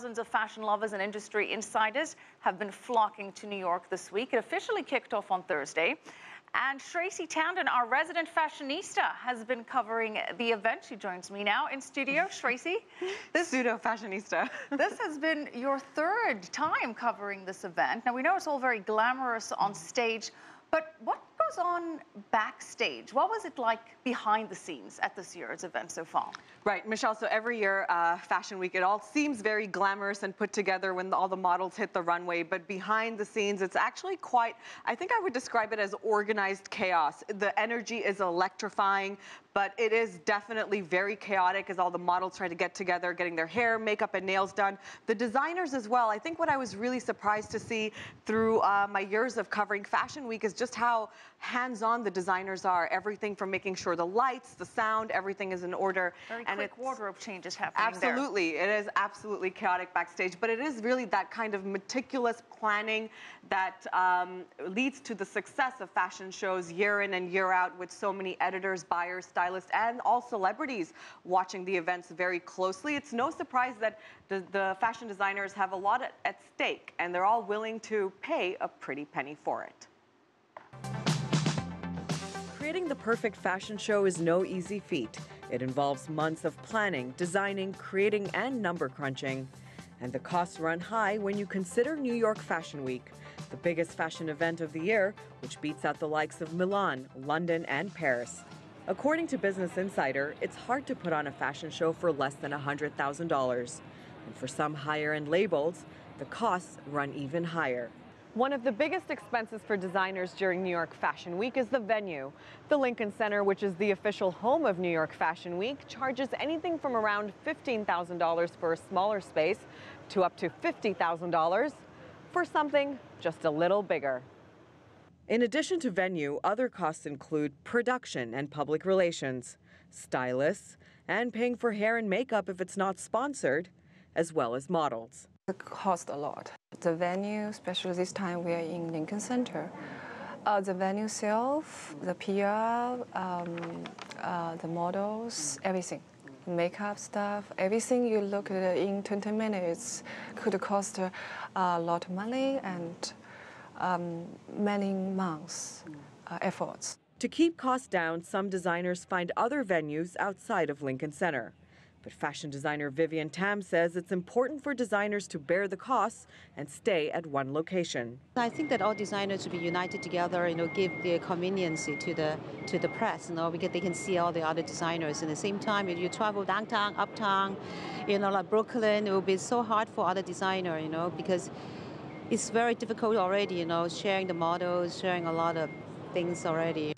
Thousands of fashion lovers and industry insiders have been flocking to New York this week. It officially kicked off on Thursday. And Tracy Towndon, our resident fashionista, has been covering the event. She joins me now in studio. Tracy, pseudo-fashionista. This has been your third time covering this event. Now, we know it's all very glamorous on stage, but what goes on backstage? What was it like behind the scenes at this year's event so far? Right, Michelle, so every year, Fashion Week, it all seems very glamorous and put together when all the models hit the runway, but behind the scenes, it's actually quite, I think I would describe it as organized chaos. The energy is electrifying, but it is definitely very chaotic as all the models try to get together, getting their hair, makeup, and nails done. The designers as well. I think what I was really surprised to see through my years of covering Fashion Week is just how hands-on the designers are. Everything from making sure the lights, the sound, everything is in order. Very quick wardrobe changes happening there. Absolutely. It is absolutely chaotic backstage, but it is really that kind of meticulous planning that leads to the success of fashion shows year in and year out, with so many editors, buyers, stylists, and all celebrities watching the events very closely. It's no surprise that the fashion designers have a lot at stake, and they're all willing to pay a pretty penny for it. Creating the perfect fashion show is no easy feat. It involves months of planning, designing, creating, and number crunching. And the costs run high when you consider New York Fashion Week, the biggest fashion event of the year, which beats out the likes of Milan, London, and Paris. According to Business Insider, it's hard to put on a fashion show for less than $100,000. And for some higher-end labels, the costs run even higher. One of the biggest expenses for designers during New York Fashion Week is the venue. The Lincoln Center, which is the official home of New York Fashion Week, charges anything from around $15,000 for a smaller space to up to $50,000 for something just a little bigger. In addition to venue, other costs include production and public relations, stylists, and paying for hair and makeup if it's not sponsored, as well as models. It costs a lot. The venue, especially this time we are in Lincoln Center, the venue itself, the PR, the models, everything. Makeup stuff, everything you look at in 20 minutes could cost a lot of money and many months efforts. To keep costs down, some designers find other venues outside of Lincoln Center. But fashion designer Vivian Tam says it's important for designers to bear the costs and stay at one location. I think that all designers should be united together, give the convenience to the press, because they can see all the other designers. At the same time, if you travel downtown, uptown, like Brooklyn, it will be so hard for other designers, because it's very difficult already, sharing the models, sharing a lot of things already.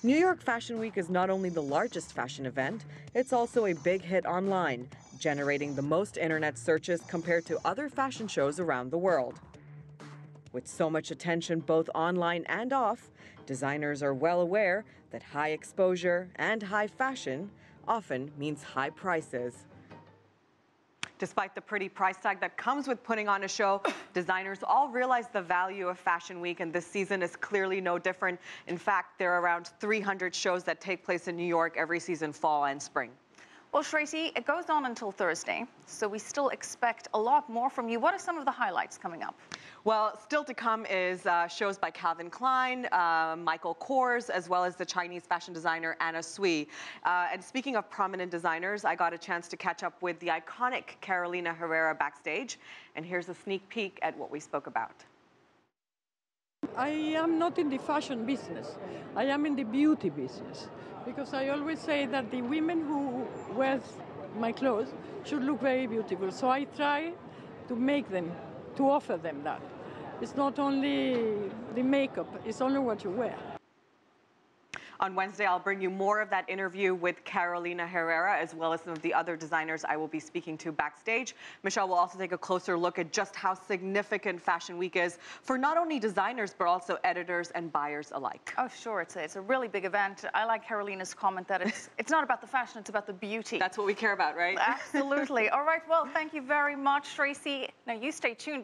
New York Fashion Week is not only the largest fashion event, it's also a big hit online, generating the most internet searches compared to other fashion shows around the world. With so much attention both online and off, designers are well aware that high exposure and high fashion often means high prices. Despite the pretty price tag that comes with putting on a show, designers all realize the value of Fashion Week, and this season is clearly no different. In fact, there are around 300 shows that take place in New York every season, fall and spring. Well, Tracy, it goes on until Thursday, so we still expect a lot more from you. What are some of the highlights coming up? Well, still to come is shows by Calvin Klein, Michael Kors, as well as the Chinese fashion designer Anna Sui. And speaking of prominent designers, I got a chance to catch up with the iconic Carolina Herrera backstage. And here's a sneak peek at what we spoke about. I am not in the fashion business. I am in the beauty business. Because I always say that the women who wear my clothes should look very beautiful. So I try to make them, to offer them that. It's not only the makeup, it's only what you wear. On Wednesday, I'll bring you more of that interview with Carolina Herrera, as well as some of the other designers I will be speaking to backstage. Michelle will also take a closer look at just how significant Fashion Week is for not only designers, but also editors and buyers alike. Oh, sure. It's a really big event. I like Carolina's comment that it's not about the fashion, it's about the beauty. That's what we care about, right? Absolutely. All right. Well, thank you very much, Tracy. Now, you stay tuned.